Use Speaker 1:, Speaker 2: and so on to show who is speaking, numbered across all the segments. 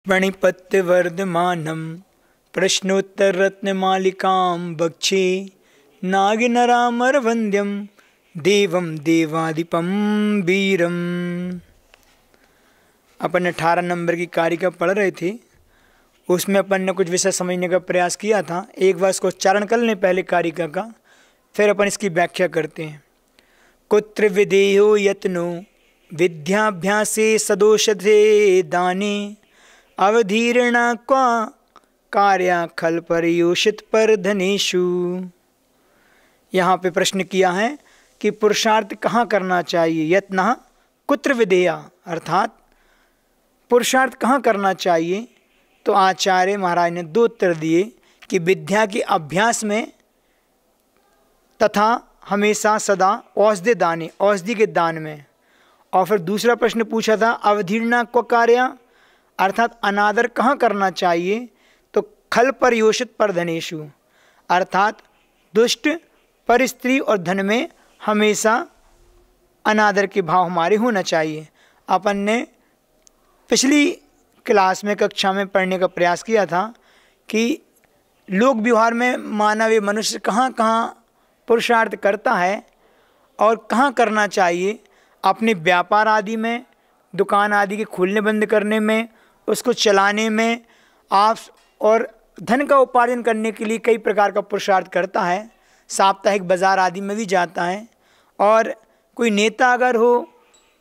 Speaker 1: प्रणिपत्यवर्धमानं प्रश्नोत्तररत्नमालिकां बक्षे नागिनरामरवन्द्यं देवं देवादिपं वीरम। अपन 18 नंबर की कारिका पढ़ रहे थे, उसमें अपन ने कुछ विषय समझने का प्रयास किया था। एक बार इसको उच्चारण कर लें पहले कारिका का, फिर अपन इसकी व्याख्या करते हैं। कुत्र विधेयो यत्नो विद्याभ्यासे सदोषधे दाने अवधीर्णा क्वा कार्या खल पर्योषित पर धनेषु। यहाँ पे प्रश्न किया है कि पुरुषार्थ कहाँ करना चाहिए। यत्न कुत्र विधेया, अर्थात पुरुषार्थ कहाँ करना चाहिए। तो आचार्य महाराज ने 2 उत्तर दिए कि विद्या के अभ्यास में तथा हमेशा सदा औषधि दाने, औषधि के दान में। और फिर दूसरा प्रश्न पूछा था अवधीर्णा क्व कार्या, अर्थात अनादर कहाँ करना चाहिए। तो खल पर्योषित पर धनेषु, अर्थात दुष्ट पर स्त्री और धन में हमेशा अनादर के भाव हमारे होना चाहिए। अपन ने पिछली क्लास में कक्षा में पढ़ने का प्रयास किया था कि लोक व्यवहार में मानव मनुष्य कहाँ कहाँ पुरुषार्थ करता है और कहाँ करना चाहिए। अपने व्यापार आदि में, दुकान आदि के खोलने बंद करने में, उसको चलाने में, आप और धन का उपार्जन करने के लिए कई प्रकार का पुरुषार्थ करता है। साप्ताहिक बाजार आदि में भी जाता है। और कोई नेता अगर हो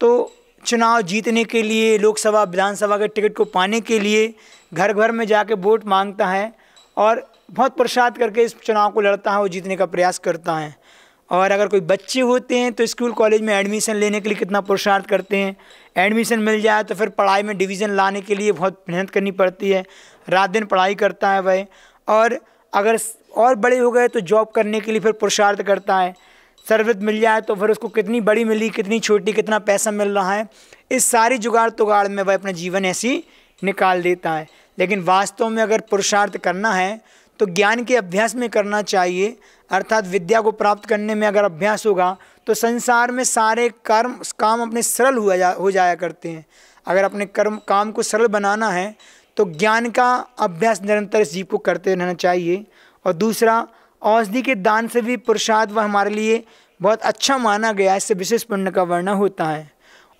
Speaker 1: तो चुनाव जीतने के लिए, लोकसभा विधानसभा के टिकट को पाने के लिए घर घर में जाके वोट मांगता है और बहुत पुरुषार्थ करके इस चुनाव को लड़ता है, वो जीतने का प्रयास करता है। और अगर कोई बच्चे होते हैं तो स्कूल कॉलेज में एडमिशन लेने के लिए कितना पुरुषार्थ करते हैं। एडमिशन मिल जाए तो फिर पढ़ाई में डिवीज़न लाने के लिए बहुत मेहनत करनी पड़ती है, रात दिन पढ़ाई करता है वह। और अगर और बड़े हो गए तो जॉब करने के लिए फिर पुरुषार्थ करता है। सर्विस मिल जाए तो फिर उसको कितनी बड़ी मिली, कितनी छोटी, कितना पैसा मिल रहा है, इस सारी जुगाड़ तुगाड़ में वह अपना जीवन ऐसी निकाल देता है। लेकिन वास्तव में अगर पुरुषार्थ करना है तो ज्ञान के अभ्यास में करना चाहिए। अर्थात विद्या को प्राप्त करने में अगर अभ्यास होगा तो संसार में सारे काम अपने सरल हो जाया करते हैं। अगर अपने काम को सरल बनाना है तो ज्ञान का अभ्यास निरंतर इस जीव को करते रहना चाहिए। और दूसरा, औषधि के दान से भी पुरुषार्थ वह हमारे लिए बहुत अच्छा माना गया है, इससे विशेष पुण्य का वर्णन होता है।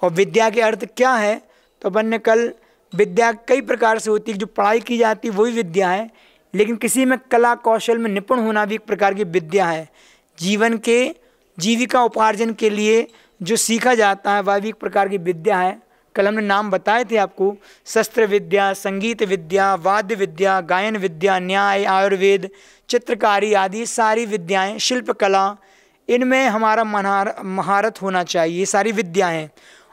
Speaker 1: और विद्या के अर्थ क्या है तो अपन ने कल, विद्या कई प्रकार से होती है। जो पढ़ाई की जाती है वही विद्या है, लेकिन किसी में कला कौशल में निपुण होना भी एक प्रकार की विद्या है। जीवन के जीविका उपार्जन के लिए जो सीखा जाता है वह भी एक प्रकार की विद्या है। कल हमने नाम बताए थे आपको, शस्त्र विद्या, संगीत विद्या, वाद्य विद्या, गायन विद्या, न्याय, आयुर्वेद, चित्रकारी आदि सारी विद्याएं, शिल्पकला, इनमें हमारा महारत होना चाहिए। ये सारी विद्याएं।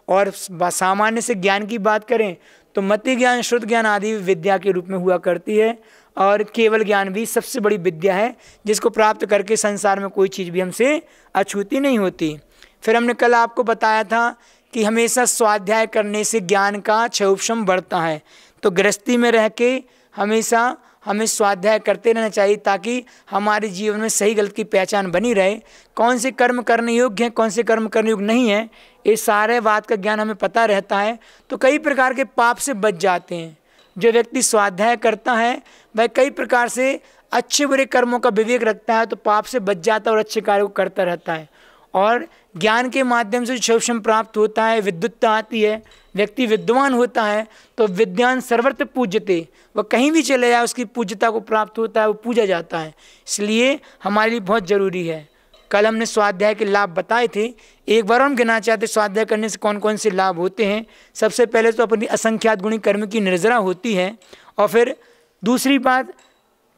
Speaker 1: और सामान्य से ज्ञान की बात करें तो मति ज्ञान, शुद्ध ज्ञान आदि विद्या के रूप में हुआ करती है। और केवल ज्ञान भी सबसे बड़ी विद्या है, जिसको प्राप्त करके संसार में कोई चीज़ भी हमसे अछूती नहीं होती। फिर हमने कल आपको बताया था कि हमेशा स्वाध्याय करने से ज्ञान का क्षयोपशम बढ़ता है। तो गृहस्थी में रह के हमेशा हमें स्वाध्याय करते रहना चाहिए, ताकि हमारे जीवन में सही गलत की पहचान बनी रहे। कौन से कर्म करने योग्य हैं, कौन से कर्म करने योग्य नहीं है, ये सारे बात का ज्ञान हमें पता रहता है। तो कई प्रकार के पाप से बच जाते हैं। जो व्यक्ति स्वाध्याय करता है वह कई प्रकार से अच्छे बुरे कर्मों का विवेक रखता है, तो पाप से बच जाता है और अच्छे कार्य को करता रहता है। और ज्ञान के माध्यम से जो क्षयोपशम प्राप्त होता है, विद्युत्ता आती है, व्यक्ति विद्वान होता है, तो विद्वान सर्वत्र पूज्यते, वह कहीं भी चले जाए उसकी पूज्यता को प्राप्त होता है, वो पूजा जाता है। इसलिए हमारे लिए बहुत ज़रूरी है। कल हमने स्वाध्याय के लाभ बताए थे, एक बार हम गिना चाहते स्वाध्याय करने से कौन कौन से लाभ होते हैं। सबसे पहले तो अपनी असंख्यात गुणी कर्म की निर्जरा होती है। और फिर दूसरी बात,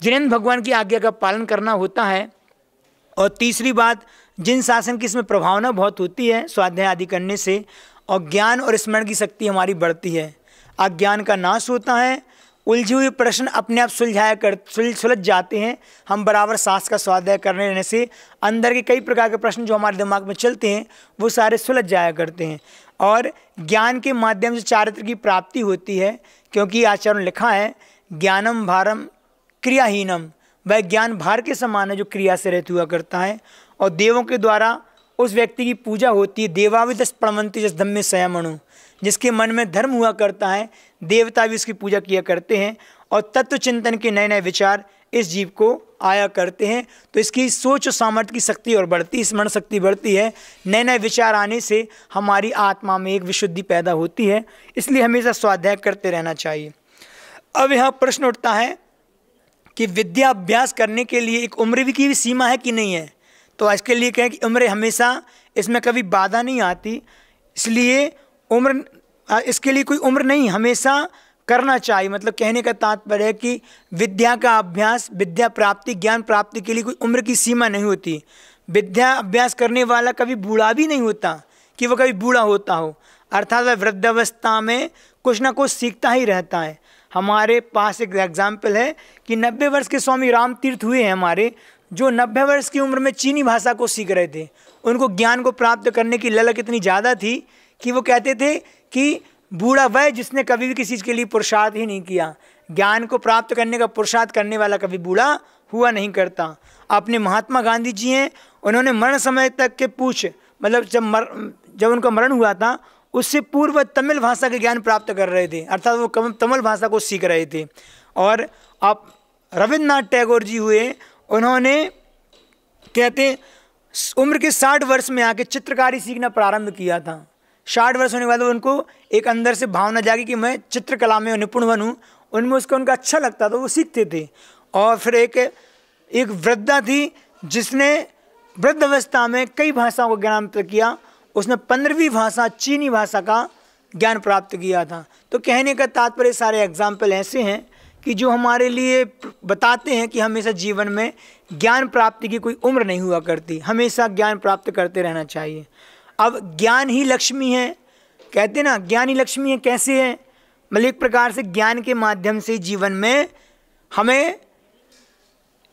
Speaker 1: जिनेंद्र भगवान की आज्ञा का पालन करना होता है। और तीसरी बात, जिन शासन की इसमें प्रभावना बहुत होती है स्वाध्याय आदि करने से। और ज्ञान और स्मरण की शक्ति हमारी बढ़ती है। अज्ञान का नाश होता है, उलझे हुए प्रश्न अपने आप सुलझ जाते हैं। हम बराबर शास्त्र का स्वाध्याय करने रहने से अंदर के कई प्रकार के प्रश्न जो हमारे दिमाग में चलते हैं वो सारे सुलझ जाया करते हैं। और ज्ञान के माध्यम से चारित्र की प्राप्ति होती है, क्योंकि आचार्य ने लिखा है ज्ञानम भारम क्रियाहीनम, वह ज्ञान भार के समान है जो क्रिया से रहित हुआ करता है। और देवों के द्वारा उस व्यक्ति की पूजा होती है। देवाविदस प्रणमन्ति जस धम्मे संयमणु, जिसके मन में धर्म हुआ करता है, देवता भी उसकी पूजा किया करते हैं और तत्व चिंतन के नए नए विचार इस जीव को आया करते हैं। तो इसकी सोच और सामर्थ्य की शक्ति और बढ़ती, स्मरण शक्ति बढ़ती है। नए नए विचार आने से हमारी आत्मा में एक विशुद्धि पैदा होती है। इसलिए हमेशा स्वाध्याय करते रहना चाहिए। अब यहाँ प्रश्न उठता है कि विद्या अभ्यास करने के लिए एक उम्र की भी सीमा है कि नहीं है। तो इसके लिए कहें कि उम्र हमेशा इसमें कभी बाधा नहीं आती, इसलिए इसके लिए कोई उम्र नहीं, हमेशा करना चाहिए। मतलब कहने का तात्पर्य है कि विद्या का अभ्यास, विद्या प्राप्ति, ज्ञान प्राप्ति के लिए कोई उम्र की सीमा नहीं होती। विद्या अभ्यास करने वाला कभी बूढ़ा भी नहीं होता कि वो कभी बूढ़ा होता हो, अर्थात वह वृद्धावस्था में कुछ ना कुछ सीखता ही रहता है। हमारे पास एक एग्जाम्पल है कि 90 वर्ष के स्वामी राम तीर्थ हुए हैं हमारे, जो 90 वर्ष की उम्र में चीनी भाषा को सीख रहे थे। उनको ज्ञान को प्राप्त करने की ललक इतनी ज़्यादा थी कि वो कहते थे कि बूढ़ा वह जिसने कभी भी किसी चीज़ के लिए पुरुषार्थ ही नहीं किया। ज्ञान को प्राप्त करने का पुरुषार्थ करने वाला कभी बूढ़ा हुआ नहीं करता। अपने महात्मा गांधी जी हैं, उन्होंने मरण समय तक के मतलब जब उनका मरण हुआ था उससे पूर्व तमिल भाषा के ज्ञान प्राप्त कर रहे थे, अर्थात वो तमिल भाषा को सीख रहे थे। और आप रविन्द्रनाथ टैगोर जी हुए, उन्होंने कहते उम्र के 60 वर्ष में आके चित्रकारी सीखना प्रारंभ किया था। 60 वर्ष होने के बाद उनको एक अंदर से भावना जागी कि मैं चित्रकला में निपुण बनूं। उनमें उसको उनका अच्छा लगता था, वो सीखते थे। और फिर एक वृद्धा थी जिसने वृद्धावस्था में कई भाषाओं को ज्ञान प्राप्त किया। उसने 15वीं भाषा चीनी भाषा का ज्ञान प्राप्त किया था। तो कहने का तात्पर्य सारे एग्जाम्पल ऐसे हैं कि जो हमारे लिए बताते हैं कि हमेशा जीवन में ज्ञान प्राप्ति की कोई उम्र नहीं हुआ करती, हमेशा ज्ञान प्राप्त करते रहना चाहिए। अब ज्ञान ही लक्ष्मी है, कहते ना ज्ञान ही लक्ष्मी है। कैसे है? मतलब एक प्रकार से ज्ञान के माध्यम से जीवन में हमें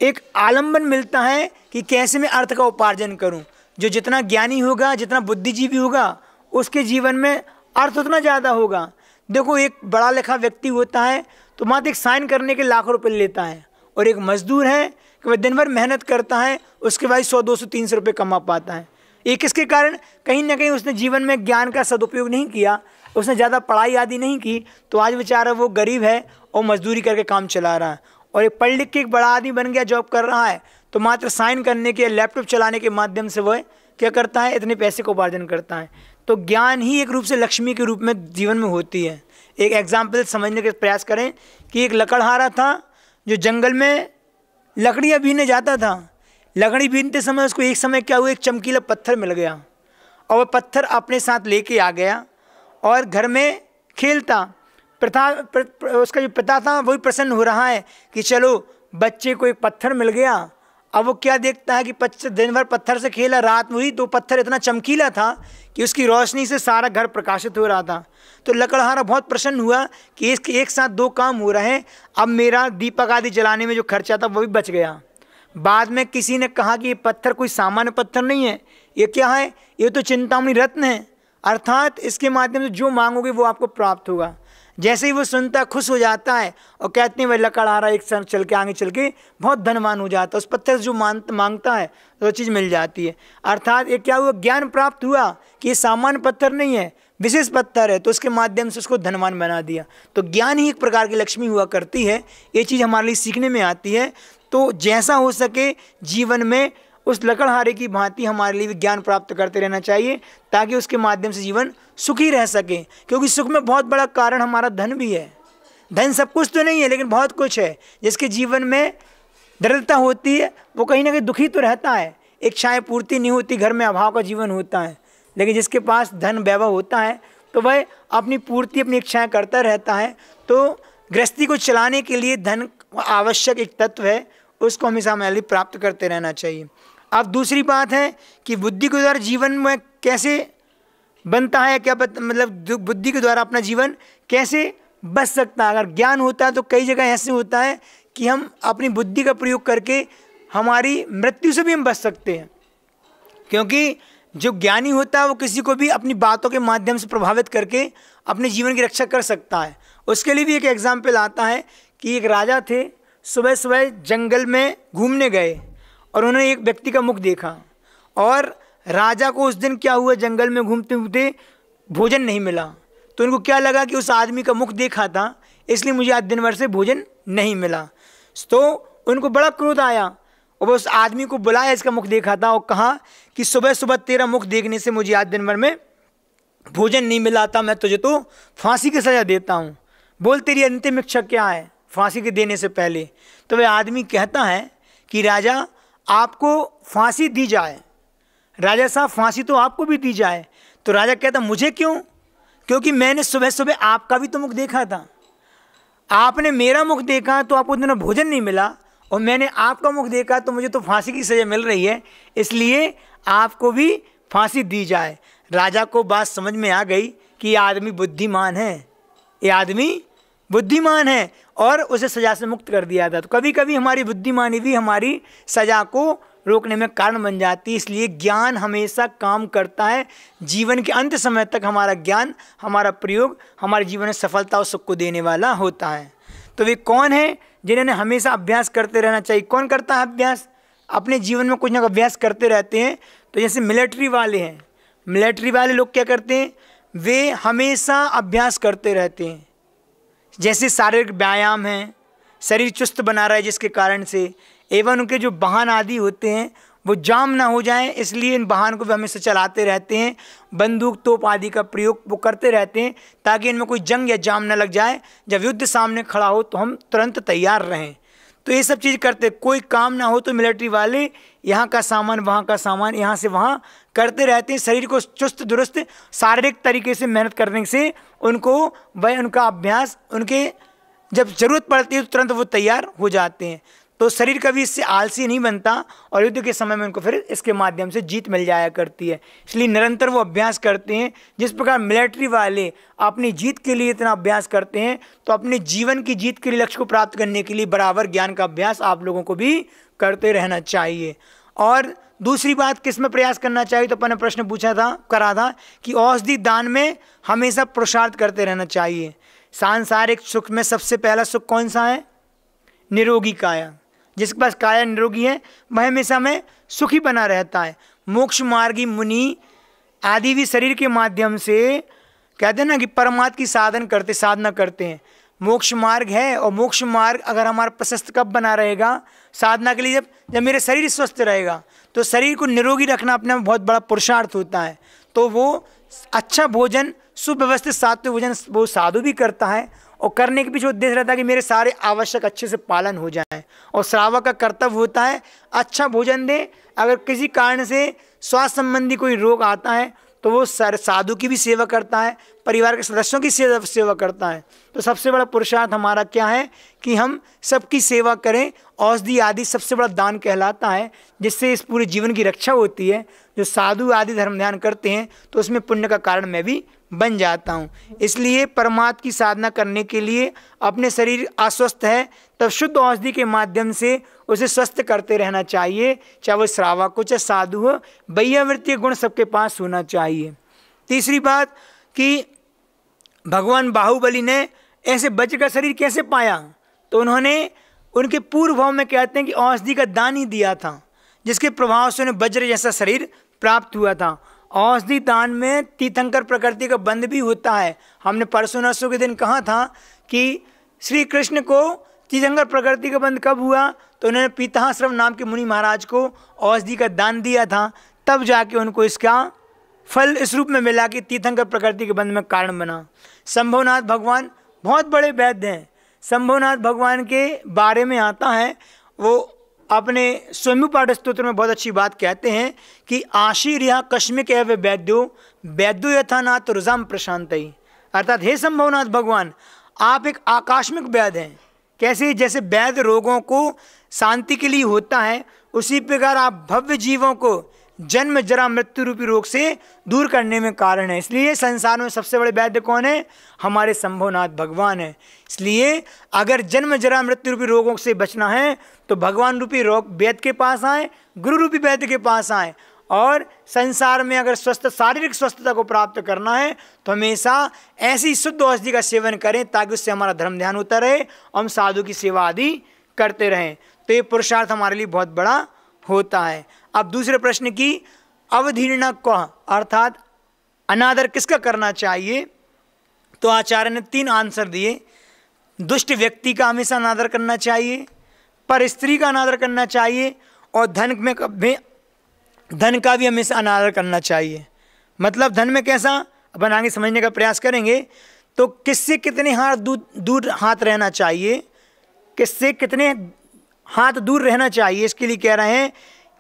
Speaker 1: एक आलंबन मिलता है कि कैसे मैं अर्थ का उपार्जन करूं। जो जितना ज्ञानी होगा, जितना बुद्धिजीवी होगा, उसके जीवन में अर्थ उतना ज़्यादा होगा। देखो, एक बड़ा लिखा व्यक्ति होता है तो मात्र एक साइन करने के लाखों रुपए लेता है, और एक मजदूर है कि वह दिन भर मेहनत करता है, उसके बाद 100, 200, 300 रुपये कमा पाता है। ये किसके कारण? कहीं ना कहीं उसने जीवन में ज्ञान का सदुपयोग नहीं किया, उसने ज़्यादा पढ़ाई आदि नहीं की, तो आज बेचारा वो गरीब है और मजदूरी करके काम चला रहा है। और एक पढ़ लिख के एक बड़ा आदमी बन गया, जॉब कर रहा है, तो मात्र साइन करने के, लैपटॉप चलाने के माध्यम से वह क्या करता है? इतने पैसे को उपार्जन करता है। तो ज्ञान ही एक रूप से लक्ष्मी के रूप में जीवन में होती है। एक एग्जाम्पल समझने का प्रयास करें कि एक लकड़हारा था जो जंगल में लकड़ियाँ बीनने जाता था। लकड़ी बीनते समय उसको एक समय क्या हुआ, एक चमकीला पत्थर मिल गया, और वह पत्थर अपने साथ लेके आ गया और घर में खेलता। उसका जो पिता था वही प्रसन्न हो रहा है कि चलो बच्चे को एक पत्थर मिल गया। अब वो क्या देखता है कि दिन भर पत्थर से खेला, रात हुई तो पत्थर इतना चमकीला था कि उसकी रोशनी से सारा घर प्रकाशित हो रहा था। तो लकड़हारा बहुत प्रसन्न हुआ कि इसके एक साथ दो काम हो रहे हैं, अब मेरा दीपक आदि जलाने में जो खर्चा था वो भी बच गया। बाद में किसी ने कहा कि ये पत्थर कोई सामान्य पत्थर नहीं है, ये क्या है? ये तो चिंतामणि रत्न है, अर्थात इसके माध्यम से जो मांगोगे वो आपको प्राप्त होगा। जैसे ही वो सुनता खुश हो जाता है और कहते हैं वह लकड़हारा एक साथ चल के आगे चल के बहुत धनवान हो जाता है। उस पत्थर से जो मांगता है तो वो चीज़ मिल जाती है। अर्थात ये क्या हुआ? ज्ञान प्राप्त हुआ कि ये सामान्य पत्थर नहीं है, विशेष पत्थर है, तो उसके माध्यम से उसको धनवान बना दिया। तो ज्ञान ही एक प्रकार की लक्ष्मी हुआ करती है। ये चीज़ हमारे लिए सीखने में आती है। तो जैसा हो सके जीवन में उस लकड़हारे की भांति हमारे लिए भी ज्ञान प्राप्त करते रहना चाहिए, ताकि उसके माध्यम से जीवन सुखी रह सके। क्योंकि सुख में बहुत बड़ा कारण हमारा धन भी है। धन सब कुछ तो नहीं है, लेकिन बहुत कुछ है। जिसके जीवन में दरिद्रता होती है वो कहीं ना कहीं दुखी तो रहता है, इच्छाएं पूर्ति नहीं होती, घर में अभाव का जीवन होता है। लेकिन जिसके पास धन वैभव होता है तो वह अपनी पूर्ति, अपनी इच्छाएँ करता रहता है। तो गृहस्थी को चलाने के लिए धन आवश्यक एक तत्व है, उसको हमेशा हमें प्राप्त करते रहना चाहिए। अब दूसरी बात है कि बुद्धि के द्वारा जीवन में कैसे बनता है, क्या मतलब बुद्धि के द्वारा अपना जीवन कैसे बच सकता है। अगर ज्ञान होता है तो कई जगह ऐसे होता है कि हम अपनी बुद्धि का प्रयोग करके हमारी मृत्यु से भी हम बच सकते हैं। क्योंकि जो ज्ञानी होता है वो किसी को भी अपनी बातों के माध्यम से प्रभावित करके अपने जीवन की रक्षा कर सकता है। उसके लिए भी एक एग्जाम्पल आता है कि एक राजा थे, सुबह सुबह जंगल में घूमने गए और उन्होंने एक व्यक्ति का मुख देखा, और राजा को उस दिन क्या हुआ, जंगल में घूमते घूमते भोजन नहीं मिला। तो उनको क्या लगा कि उस आदमी का मुख देखा था, इसलिए मुझे आज दिन भर से भोजन नहीं मिला। तो उनको बड़ा क्रोध आया और वो उस आदमी को बुलाया, इसका मुख देखा था, और कहा कि सुबह सुबह तेरा मुख देखने से मुझे आज दिन भर में भोजन नहीं मिला था, मैं तुझे तो फांसी की सजा देता हूँ, बोल तेरी अंतिम इच्छा क्या है फांसी के देने से पहले। तो वह आदमी कहता है कि राजा आपको फांसी दी जाए, राजा साहब फांसी तो आपको भी दी जाए। तो राजा कहता मुझे क्यों, क्योंकि मैंने सुबह सुबह आपका भी तो मुख देखा था, आपने मेरा मुख देखा तो आपको दिन भोजन नहीं मिला, और मैंने आपका मुख देखा तो मुझे तो फांसी की सजा मिल रही है, इसलिए आपको भी फांसी दी जाए। राजा को बात समझ में आ गई कि ये आदमी बुद्धिमान है, ये आदमी बुद्धिमान है, और उसे सजा से मुक्त कर दिया था। तो कभी कभी हमारी बुद्धिमानी भी हमारी सजा को रोकने में कारण बन जाती है। इसलिए ज्ञान हमेशा काम करता है, जीवन के अंत समय तक हमारा ज्ञान, हमारा प्रयोग हमारे जीवन में सफलता और सुख को देने वाला होता है। तो वे कौन है जिन्हें हमेशा अभ्यास करते रहना चाहिए? कौन करता है अभ्यास? अपने जीवन में कुछ ना कुछ अभ्यास करते रहते हैं। तो जैसे मिलिट्री वाले हैं, मिलिट्री वाले लोग क्या करते हैं, वे हमेशा अभ्यास करते रहते हैं। जैसे शारीरिक व्यायाम है, शरीर चुस्त बना रहा है जिसके कारण से, एवं उनके जो वाहन आदि होते हैं वो जाम ना हो जाए, इसलिए इन वाहन को भी हमेशा चलाते रहते हैं। बंदूक तोप आदि का प्रयोग वो करते रहते हैं ताकि इनमें कोई जंग या जाम ना लग जाए, जब युद्ध सामने खड़ा हो तो हम तुरंत तैयार रहें। तो ये सब चीज़ करते, कोई काम ना हो तो मिलिट्री वाले यहाँ का सामान वहाँ का सामान यहाँ से वहाँ करते रहते हैं। शरीर को चुस्त दुरुस्त शारीरिक तरीके से मेहनत करने से उनको वह उनका अभ्यास, उनके जब ज़रूरत पड़ती है तो तुरंत वो तैयार हो जाते हैं। तो शरीर कभी इससे आलसी नहीं बनता और युद्ध के समय में उनको फिर इसके माध्यम से जीत मिल जाया करती है। इसलिए निरंतर वो अभ्यास करते हैं। जिस प्रकार मिलिट्री वाले अपनी जीत के लिए इतना अभ्यास करते हैं, तो अपने जीवन की जीत के लिए, लक्ष्य को प्राप्त करने के लिए बराबर ज्ञान का अभ्यास आप लोगों को भी करते रहना चाहिए। और दूसरी बात किस में प्रयास करना चाहिए, तो अपन ने प्रश्न करा था कि औषधि दान में हमेशा पुरुषार्थ करते रहना चाहिए। सांसारिक सुख में सबसे पहला सुख कौन सा है? निरोगी काया। जिसके पास काया निरोगी है वह हमेशा में सुखी बना रहता है। मोक्ष मार्गी मुनि आदि भी शरीर के माध्यम से कहते हैं ना कि परमात्मा की साधना करते हैं। मोक्ष मार्ग है, और मोक्ष मार्ग अगर हमारा प्रशस्त कब बना रहेगा? साधना के लिए जब मेरे शरीर स्वस्थ रहेगा। तो शरीर को निरोगी रखना अपने में बहुत बड़ा पुरुषार्थ होता है। तो वो अच्छा भोजन, सुव्यवस्थित सात्विक भोजन वो साधु भी करता है, और करने के पीछे उद्देश्य रहता है कि मेरे सारे आवश्यक अच्छे से पालन हो जाए। और श्रावक का कर्तव्य होता है अच्छा भोजन दे। अगर किसी कारण से स्वास्थ्य संबंधी कोई रोग आता है तो वो साधु की भी सेवा करता है, परिवार के सदस्यों की सेवा करता है। तो सबसे बड़ा पुरुषार्थ हमारा क्या है कि हम सबकी सेवा करें। औषधि आदि सबसे बड़ा दान कहलाता है, जिससे इस पूरे जीवन की रक्षा होती है। जो साधु आदि धर्म ध्यान करते हैं तो उसमें पुण्य का कारण मैं भी बन जाता हूँ। इसलिए परमात्मा की साधना करने के लिए अपने शरीर अस्वस्थ है तब शुद्ध औषधि के माध्यम से उसे स्वस्थ करते रहना चाहिए, चाहे वो श्रावक हो चाहे साधु हो। वैयावृत्तीय गुण सबके पास होना चाहिए। तीसरी बात कि भगवान बाहुबली ने ऐसे वज्र का शरीर कैसे पाया, तो उन्होंने उनके पूर्व भाव में कहते हैं कि औषधि का दान ही दिया था, जिसके प्रभाव से उन्हें वज्र जैसा शरीर प्राप्त हुआ था। औषधि दान में तीर्थंकर प्रकृति का बंध भी होता है। हमने परसों नरसों के दिन कहा था कि श्री कृष्ण को तीर्थंकर प्रकृति का बंध कब हुआ, तो उन्होंने पीताश्रम नाम के मुनि महाराज को औषधि का दान दिया था, तब जाके उनको इसका फल इस रूप में मिला कि तीर्थंकर प्रकृति के बंध में कारण बना। शंभुनाथ भगवान बहुत बड़े वैद्य हैं। शंभुनाथ भगवान के बारे में आता है, वो अपने स्वयं पाठ स्तोत्र में बहुत अच्छी बात कहते हैं कि आशीर्या कश्मिक एवं वैद्यो वैद्यो यथानाथ रुजाम प्रशांतई। अर्थात हे शंभुनाथ भगवान, आप एक आकस्मिक वैद्य हैं। कैसे? जैसे वैद्य रोगों को शांति के लिए होता है, उसी प्रकार आप भव्य जीवों को जन्म जरा मृत्यु रूपी रोग से दूर करने में कारण है। इसलिए संसार में सबसे बड़े वैद्य कौन है? हमारे शंभुनाथ भगवान है। इसलिए अगर जन्म जरा मृत्यु रूपी रोगों से बचना है तो भगवान रूपी रोग वैद्य के पास आए, गुरु रूपी वैद्य के पास आए। और संसार में अगर शारीरिक स्वस्थता को प्राप्त करना है तो हमेशा ऐसी शुद्ध औषधि का सेवन करें ताकि उससे हमारा धर्म ध्यान होता रहे और हम साधु की सेवा आदि करते रहें। तो ये पुरुषार्थ हमारे लिए बहुत बड़ा होता है। अब दूसरे प्रश्न की अवधीर्णा को, अर्थात अनादर किसका करना चाहिए? तो आचार्य ने 3 आंसर दिए। दुष्ट व्यक्ति का हमेशा अनादर करना चाहिए, पर स्त्री का अनादर करना चाहिए, और धन का भी हमेशा अनादर करना चाहिए। मतलब धन में कैसा, अपन आगे समझने का प्रयास करेंगे। तो किससे कितने हाथ दूर हाथ रहना चाहिए, किससे कितने हाथ दूर रहना चाहिए, इसके लिए कह रहे हैं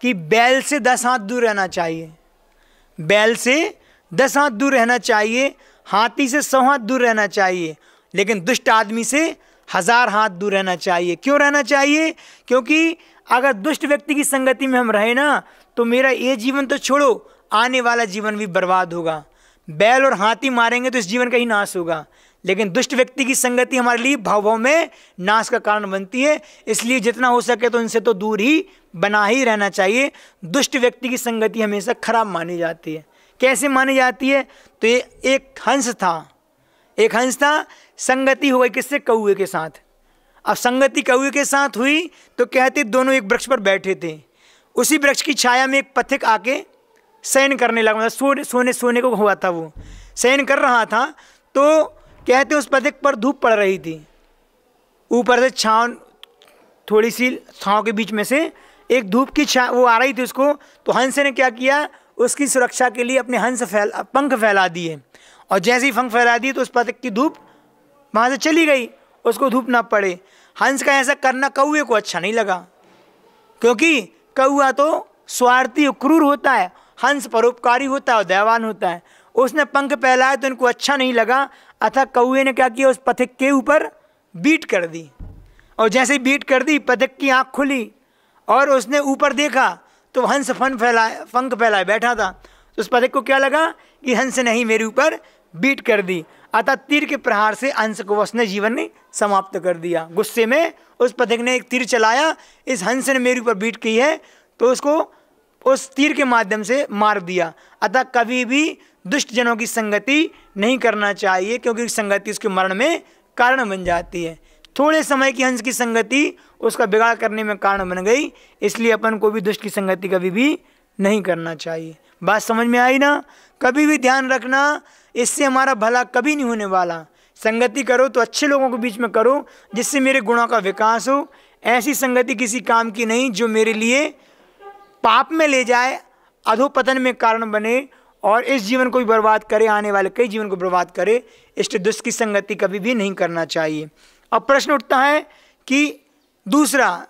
Speaker 1: कि बैल से 10 हाथ दूर रहना चाहिए, बैल से 10 हाथ दूर रहना चाहिए, हाथी से 100 हाथ दूर रहना चाहिए, लेकिन दुष्ट आदमी से 1000 हाथ दूर रहना चाहिए। क्यों रहना चाहिए? क्योंकि अगर दुष्ट व्यक्ति की संगति में हम रहे ना, तो मेरा ये जीवन तो छोड़ो, आने वाला जीवन भी बर्बाद होगा। बैल और हाथी मारेंगे तो इस जीवन का ही नाश होगा, लेकिन दुष्ट व्यक्ति की संगति हमारे लिए भाव भाव में नाश का कारण बनती है। इसलिए जितना हो सके तो इनसे तो दूर ही बना ही रहना चाहिए। दुष्ट व्यक्ति की संगति हमेशा खराब मानी जाती है। कैसे मानी जाती है? तो ये एक हंस था, संगति हो गई किससे? कौए के साथ। अब संगति कौए के साथ हुई तो कहते दोनों एक वृक्ष पर बैठे थे, उसी वृक्ष की छाया में एक पथिक आके शयन करने लगा, मतलब सोने को हुआ था, वो शयन कर रहा था। तो कहते उस पथिक पर धूप पड़ रही थी, ऊपर से छांव, थोड़ी सी छांव के बीच में से एक धूप की छाया वो आ रही थी उसको। तो हंस ने क्या किया, उसकी सुरक्षा के लिए अपने पंख फैला दिए, और जैसे ही पंख फैला दिए तो उस पथिक की धूप वहाँ से चली गई, उसको धूप ना पड़े। हंस का ऐसा करना कौए को अच्छा नहीं लगा, क्योंकि कौआ तो स्वार्थी और क्रूर होता है, हंस परोपकारी होता है और दयावान होता है। उसने पंख फैलाया तो इनको अच्छा नहीं लगा, अतः कौए ने क्या किया, उस पथिक के ऊपर बीट कर दी, और जैसे ही बीट कर दी पथिक की आँख खुली और उसने ऊपर देखा तो हंस पंख फैलाए बैठा था। तो उस पथिक को क्या लगा कि हंस ने ही मेरे ऊपर बीट कर दी, अतः तीर के प्रहार से हंस को उसने जीवन में समाप्त कर दिया। गुस्से में उस पथिक ने एक तीर चलाया, इस हंस ने मेरे ऊपर बीट की है, तो उसको उस तीर के माध्यम से मार दिया। अतः कभी भी दुष्ट जनों की संगति नहीं करना चाहिए, क्योंकि संगति उसके मरण में कारण बन जाती है। थोड़े समय की हंस की संगति उसका बिगाड़ करने में कारण बन गई, इसलिए अपन को भी दुष्ट की संगति कभी भी नहीं करना चाहिए। बात समझ में आई ना? कभी भी ध्यान रखना, इससे हमारा भला कभी नहीं होने वाला। संगति करो तो अच्छे लोगों के बीच में करो, जिससे मेरे गुणों का विकास हो। ऐसी संगति किसी काम की नहीं जो मेरे लिए पाप में ले जाए, अधोपतन में कारण बने और इस जीवन को भी बर्बाद करे, आने वाले कई जीवन को बर्बाद करे। इष्ट दुष्ट की संगति कभी भी नहीं करना चाहिए। अब प्रश्न उठता है कि दूसरा,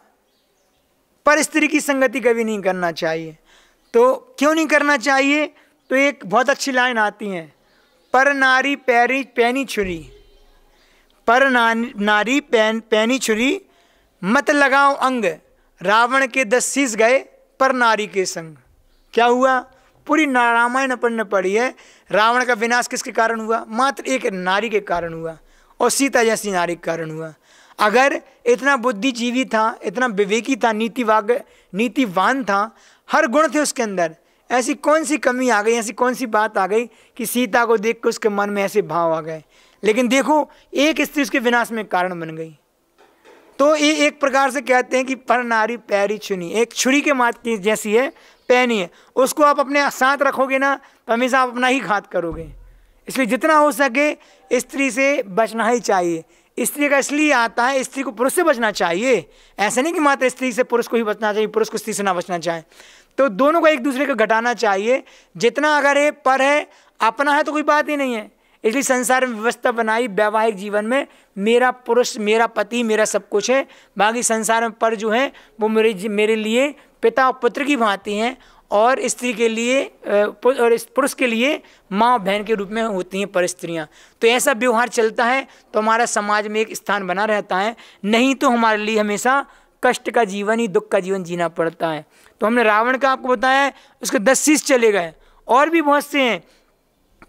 Speaker 1: पर स्त्री की संगति कभी नहीं करना चाहिए। तो क्यों नहीं करना चाहिए? तो एक बहुत अच्छी लाइन आती है, पर नारी पैनी छुरी, पर नारी पैनी छुरी, मत लगाओ अंग, रावण के 10 शीश गए पर नारी के संग। क्या हुआ? पूरी रामायण अपन ने पढ़ी है, रावण का विनाश किसके कारण हुआ? मात्र एक नारी के कारण हुआ, और सीता जैसी नारी के कारण हुआ। अगर इतना बुद्धिजीवी था, इतना विवेकी था, नीतिवान था, हर गुण थे उसके अंदर, ऐसी कौन सी कमी आ गई, ऐसी कौन सी बात आ गई कि सीता को देख कर उसके मन में ऐसे भाव आ गए? लेकिन देखो, एक स्त्री उसके विनाश में कारण बन गई। तो ये एक प्रकार से कहते हैं कि पर नारी पैरी छुनी, एक छुरी के मात की जैसी है, पैनी है, उसको आप अपने साथ रखोगे ना तो हमेशा आप अपना ही घात करोगे। इसलिए जितना हो सके स्त्री से बचना ही चाहिए। स्त्री का इसलिए आता है, स्त्री को पुरुष से बचना चाहिए, ऐसा नहीं कि मात्र स्त्री से पुरुष को ही बचना चाहिए, पुरुष को स्त्री से ना बचना चाहिए। तो दोनों को एक दूसरे को घटाना चाहिए। जितना अगर ये पर है, अपना है तो कोई बात ही नहीं है। इसलिए संसार में व्यवस्था बनाई, वैवाहिक जीवन में मेरा पुरुष, मेरा पति, मेरा सब कुछ है, बाकी संसार में पर जो है वो मेरे लिए पिता और पुत्र की भांति हैं, और स्त्री के लिए और पुरुष के लिए माँ बहन के रूप में होती हैं पर स्त्रियाँ। तो ऐसा व्यवहार चलता है तो हमारा समाज में एक स्थान बना रहता है, नहीं तो हमारे लिए हमेशा कष्ट का जीवन ही, दुख का जीवन जीना पड़ता है। तो हमने रावण का आपको बताया, उसके 10 शीश चले गए, और भी बहुत से हैं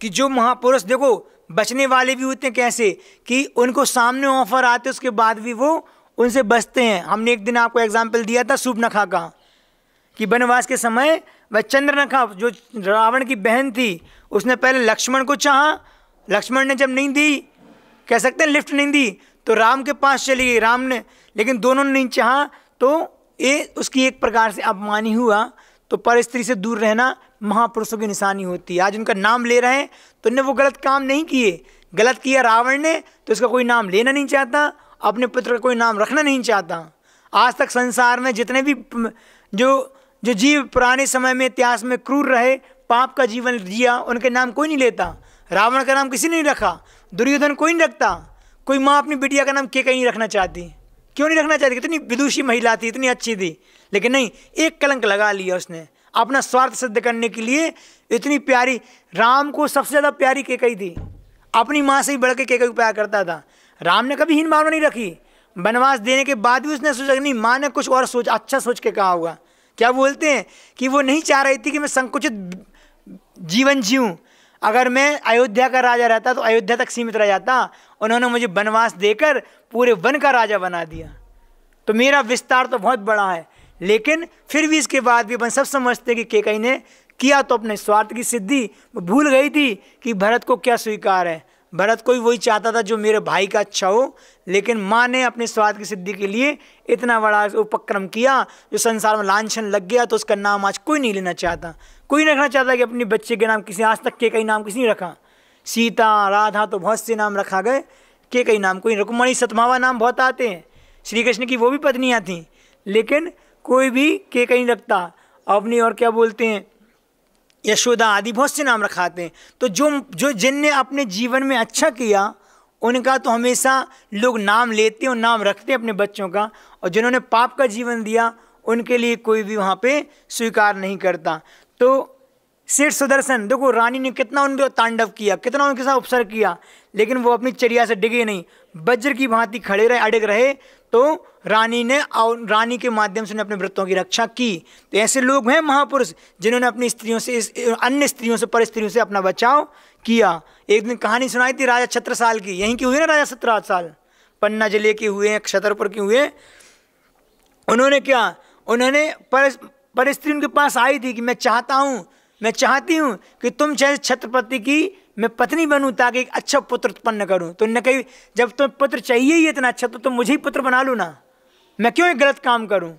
Speaker 1: कि जो महापुरुष देखो बचने वाले भी होते हैं। कैसे कि उनको सामने ऑफर आते उसके बाद भी वो उनसे बचते हैं। हमने एक दिन आपको एग्जाम्पल दिया था शूर्पणखा का, कि वनवास के समय वह चंद्रनखा जो रावण की बहन थी, उसने पहले लक्ष्मण को चाहा, लक्ष्मण ने जब नहीं दी, कह सकते हैं लिफ्ट नहीं दी, तो राम के पास चली गई राम ने, लेकिन दोनों ने नहीं चाहा, तो ये उसकी एक प्रकार से अपमानी हुआ। तो पर स्त्री से दूर रहना महापुरुषों की निशानी होती है। आज उनका नाम ले रहे हैं तो उन्होंने वो गलत काम नहीं किए, गलत किया रावण ने तो उसका कोई नाम लेना नहीं चाहता, अपने पुत्र का कोई नाम रखना नहीं चाहता। आज तक संसार में जितने भी जो जो जीव पुराने समय में इतिहास में क्रूर रहे, पाप का जीवन जिया, उनके नाम कोई नहीं लेता। रावण का नाम किसी ने नहीं रखा, दुर्योधन कोई नहीं रखता, कोई माँ अपनी बिटिया का नाम केकई नहीं रखना चाहती। क्यों नहीं रखना चाहती? कितनी विदुषी महिला थी, इतनी अच्छी थी, लेकिन नहीं, एक कलंक लगा लिया उसने अपना स्वार्थ सिद्ध करने के लिए। इतनी प्यारी, राम को सबसे ज़्यादा प्यारी केकई थी, अपनी माँ से ही बढ़ के केकई को प्यार करता था। राम ने कभी हीन भावना नहीं रखी। वनवास देने के बाद भी उसने सोचा नहीं, माँ ने कुछ और अच्छा सोच के कहा होगा। क्या बोलते हैं कि वो नहीं चाह रही थी कि मैं संकुचित जीवन जीऊँ। अगर मैं अयोध्या का राजा रहता तो अयोध्या तक सीमित रह जाता, उन्होंने मुझे वनवास देकर पूरे वन का राजा बना दिया, तो मेरा विस्तार तो बहुत बड़ा है। लेकिन फिर भी इसके बाद भी अपन सब समझते कि केकई ने किया तो अपने स्वार्थ की सिद्धि, भूल गई थी कि भरत को क्या स्वीकार है। भरत को भी वही चाहता था जो मेरे भाई का अच्छा हो, लेकिन माँ ने अपने स्वार्थ की सिद्धि के लिए इतना बड़ा उपक्रम किया जो संसार में लांछन लग गया। तो उसका नाम आज कोई नहीं लेना चाहता, कोई नहीं रखना चाहता कि अपने बच्चे के नाम किसी, आज तक केकई नाम किसी ने रखा। सीता, राधा तो बहुत से नाम रखा गए, केकई नाम कोई। रुक्मणी, सतमावा नाम बहुत आते हैं, श्री कृष्ण की वो भी पत्नियाँ थीं, लेकिन कोई भी केकई नहीं रखता अपनी। और क्या बोलते हैं, यशोदा आदि बहुत से नाम रखाते हैं। तो जो जिनने अपने जीवन में अच्छा किया उनका तो हमेशा लोग नाम लेते हैं और नाम रखते हैं अपने बच्चों का, और जिन्होंने पाप का जीवन दिया उनके लिए कोई भी वहाँ पे स्वीकार नहीं करता। तो सेठ सुदर्शन, देखो रानी ने कितना उनका तांडव किया, कितना उनके साथ उपसर्ग किया, लेकिन वो अपनी चर्या से डिगे नहीं, वज्र की भांति खड़े रहे, अड़ग रहे। तो रानी के माध्यम से अपने व्रतों की रक्षा की। तो ऐसे लोग हैं महापुरुष जिन्होंने अपनी स्त्रियों से, अन्य स्त्रियों से, पर स्त्रियों से अपना बचाव किया। एक दिन कहानी सुनाई थी राजा छत्रसाल की, यहीं की हुई ना, राजा छत्रसाल पन्ना जिले के हुए हैं, छतरपुर के हुए। उन्होंने क्या, उन्होंने पर स्त्री उनके पास आई थी कि मैं चाहती हूँ कि तुम चाहे छत्रपति की मैं पत्नी बनूं ताकि एक अच्छा पुत्र उत्पन्न करूं। तो उन्होंने कही, जब तुम्हें पुत्र चाहिए ही इतना अच्छा तो तुम मुझे ही पुत्र बना लो ना, मैं क्यों एक गलत काम करूं,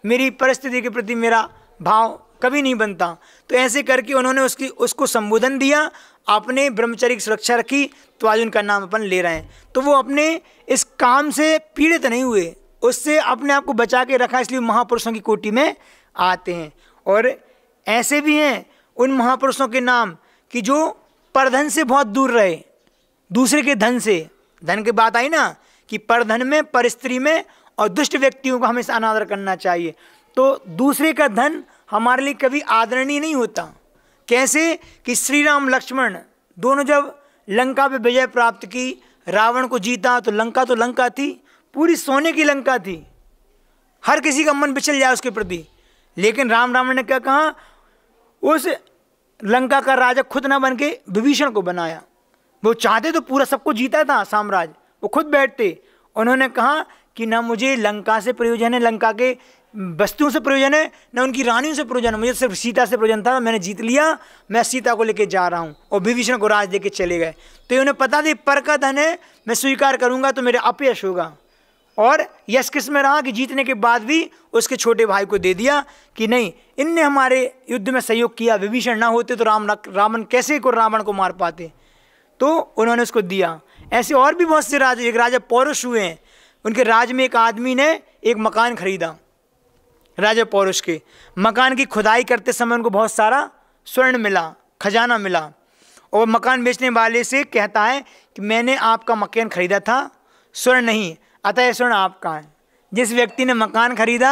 Speaker 1: मेरी परिस्थिति के प्रति मेरा भाव कभी नहीं बनता। तो ऐसे करके उन्होंने उसको संबोधन दिया, अपने ब्रह्मचर्य की सुरक्षा रखी, तो आज उनका नाम अपन ले रहे हैं। तो वो अपने इस काम से पीड़ित नहीं हुए, उससे अपने आप को बचा के रखा, इसलिए महापुरुषों की कोटि में आते हैं। और ऐसे भी हैं उन महापुरुषों के नाम कि जो परधन से बहुत दूर रहे, दूसरे के धन से, धन की बात आई ना कि परधन में, पर स्त्री में, और दुष्ट व्यक्तियों को हमेशा अनादर करना चाहिए। तो दूसरे का धन हमारे लिए कभी आदरणीय नहीं होता। कैसे कि श्री राम लक्ष्मण दोनों जब लंका पे विजय प्राप्त की, रावण को जीता, तो लंका थी, पूरी सोने की लंका थी, हर किसी का मन बिचल जाए उसके प्रति। लेकिन रावण ने क्या कहा, उस लंका का राजा खुद ना बन के विभीषण को बनाया। वो चाहते तो पूरा सबको जीता था साम्राज्य, वो खुद बैठते। उन्होंने कहा कि ना मुझे लंका से प्रयोजन है, लंका के वस्तुओं से प्रयोजन है, ना उनकी रानियों से प्रयोजन है, मुझे सिर्फ सीता से प्रयोजन था। मैंने जीत लिया, मैं सीता को लेके जा रहा हूँ। और विभीषण को राज देके चले गए। तो उन्हें पता था पर का धन है, मैं स्वीकार करूँगा तो मेरे अपयश होगा। और यश किस में रहा कि जीतने के बाद भी उसके छोटे भाई को दे दिया कि नहीं, इनने हमारे युद्ध में सहयोग किया, विभीषण ना होते तो रावण कैसे को रावण को मार पाते। तो उन्होंने उसको दिया। ऐसे और भी बहुत से राजा, एक राजा पौरुष हुए हैं, उनके राज में एक आदमी ने एक मकान खरीदा। राजा पौरुष के मकान की खुदाई करते समय उनको बहुत सारा स्वर्ण मिला, खजाना मिला। और मकान बेचने वाले से कहता है कि मैंने आपका मकान खरीदा था, स्वर्ण नहीं, अतः यह स्वर्ण आपका है। जिस व्यक्ति ने मकान खरीदा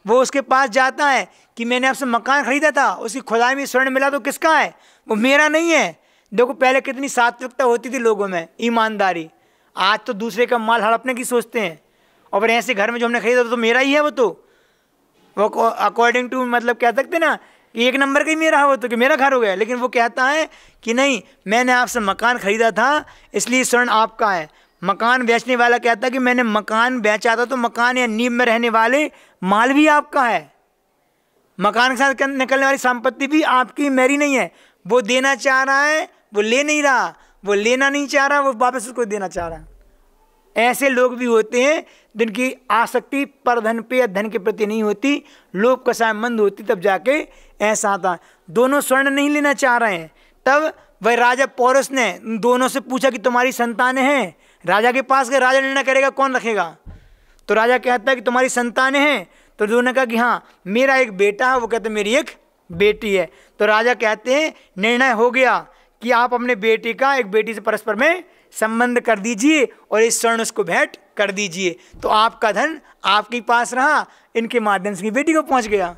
Speaker 1: वो उसके पास जाता है कि मैंने आपसे मकान खरीदा था, उसकी खुदाई में स्वर्ण मिला तो किसका है, वो मेरा नहीं है। देखो पहले कितनी सात्विकता होती थी लोगों में, ईमानदारी। आज तो दूसरे का माल हड़पने की सोचते हैं। और फिर ऐसे घर में जो हमने खरीदा तो मेरा ही है, वो अकॉर्डिंग टू मतलब कह सकते ना कि एक नंबर का ही मेरा है वो, तो कि मेरा घर हो गया। लेकिन वो कहता है कि नहीं, मैंने आपसे मकान खरीदा था इसलिए स्वर्ण आपका है। मकान बेचने वाला कहता है कि मैंने मकान बेचा था तो मकान या नींव में रहने वाले माल भी आपका है, मकान के साथ निकलने वाली संपत्ति भी आपकी, मेरी नहीं है। वो देना चाह रहा है, वो ले नहीं रहा, वो लेना नहीं चाह रहा, वो वापस उसको देना चाह रहा है। ऐसे लोग भी होते हैं जिनकी आसक्ति पर धन पे या धन के प्रति नहीं होती, लोभ कषाय मंद होती, तब जाके ऐसा आता। दोनों स्वर्ण नहीं लेना चाह रहे हैं, तब वह राजा पौरस ने दोनों से पूछा कि तुम्हारी संतानें हैं। राजा के पास गए, राजा निर्णय करेगा कौन रखेगा। तो राजा कहता है कि तुम्हारी संतानें हैं। तो दोनों ने कहा कि हाँ मेरा एक बेटा है, वो कहते मेरी एक बेटी है। तो राजा कहते हैं निर्णय हो गया कि आप अपने बेटे का एक बेटी से परस्पर में संबंध कर दीजिए और इस स्वर्ण उसको भेंट कर दीजिए, तो आपका धन आपके पास रहा, इनके माध्यम से बेटी को पहुंच गया,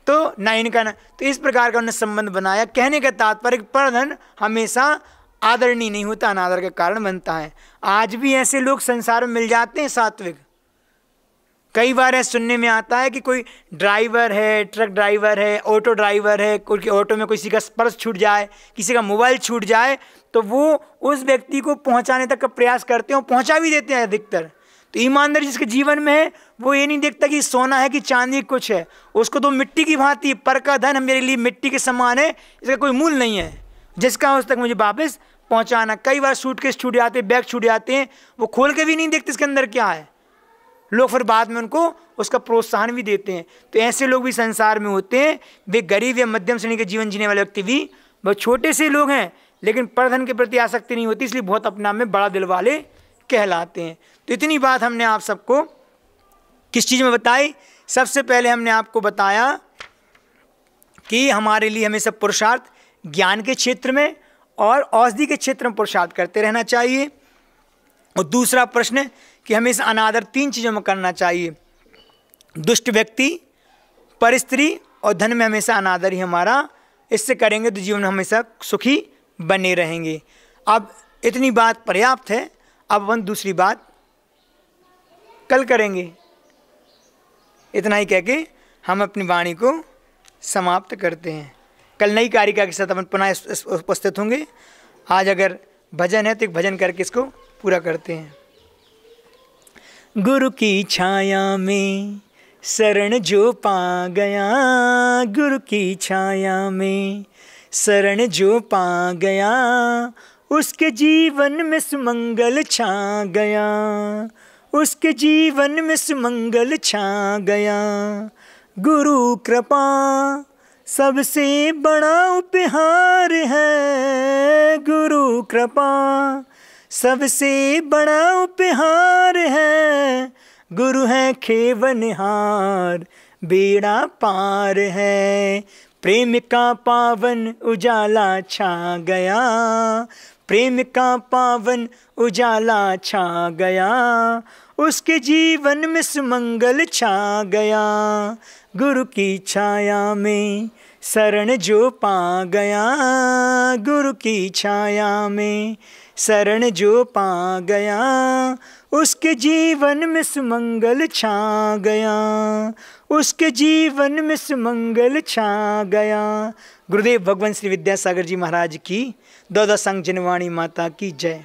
Speaker 1: तो ना इनका ना। तो इस प्रकार का उन्होंने संबंध बनाया। कहने का तात्पर्य परधन हमेशा आदरणीय नहीं होता, अनादर का कारण बनता है। आज भी ऐसे लोग संसार में मिल जाते हैं सात्विक। कई बार ऐसा सुनने में आता है कि कोई ड्राइवर है, ट्रक ड्राइवर है, ऑटो ड्राइवर है, कोई ऑटो में किसी का पर्स छूट जाए, किसी का मोबाइल छूट जाए, तो वो उस व्यक्ति को पहुंचाने तक का प्रयास करते हैं, पहुंचा भी देते हैं अधिकतर। तो ईमानदारी जिसके जीवन में है वो ये नहीं देखता कि सोना है कि चांदी कुछ है, उसको तो मिट्टी की भांति, पर का धन मेरे लिए मिट्टी के समान है, इसका कोई मूल नहीं है, जिसका उस तक मुझे वापस पहुंचाना। कई बार सूटकेस छूट जाते हैं, बैग छूट जाते हैं, वो खोल के भी नहीं देखते इसके अंदर क्या है, लोग फिर बाद में उनको उसका प्रोत्साहन भी देते हैं। तो ऐसे लोग भी संसार में होते हैं। वे गरीब या मध्यम श्रेणी के जीवन जीने वाले व्यक्ति भी बहुत छोटे से लोग हैं, लेकिन परधन के प्रति आसक्ति नहीं होती, इसलिए बहुत अपना में बड़ा दिल वाले कहलाते हैं। तो इतनी बात हमने आप सबको किस चीज़ में बताई। सबसे पहले हमने आपको बताया कि हमारे लिए हमेशा पुरुषार्थ ज्ञान के क्षेत्र में और औषधि के क्षेत्र में पुरुषार्थ करते रहना चाहिए। और दूसरा प्रश्न कि हमेशा अनादर 3 चीज़ों में करना चाहिए, दुष्ट व्यक्ति, परिस्त्री और धन में हमेशा अनादर ही हमारा। इससे करेंगे तो जीवन में हमेशा सुखी बने रहेंगे। अब इतनी बात पर्याप्त है, अब अपन दूसरी बात कल करेंगे। इतना ही कह के हम अपनी वाणी को समाप्त करते हैं। कल नई कारिका के साथ अपन पुनः उपस्थित होंगे। आज अगर भजन है तो एक भजन करके इसको पूरा करते हैं। गुरु की छाया में शरण जो पा गया, गुरु की छाया में शरण जो पा गया, उसके जीवन में सुमंगल छा गया, उसके जीवन में सुमंगल छा गया। गुरु कृपा सबसे बड़ा उपहार है, गुरु कृपा सबसे बड़ा उपहार है, गुरु है खेवनहार बेड़ा पार है। प्रेम का पावन उजाला छा गया, प्रेम का पावन उजाला छा गया, उसके जीवन में सुमंगल छा गया। गुरु की छाया में शरण जो पा गया, गुरु की छाया में शरण जो पा गया, उसके जीवन में सुमंगल छा गया, उसके जीवन में सुमंगल छा गया। गुरुदेव भगवान श्री विद्यासागर जी महाराज की, दौदा संग जनवाणी माता की जय।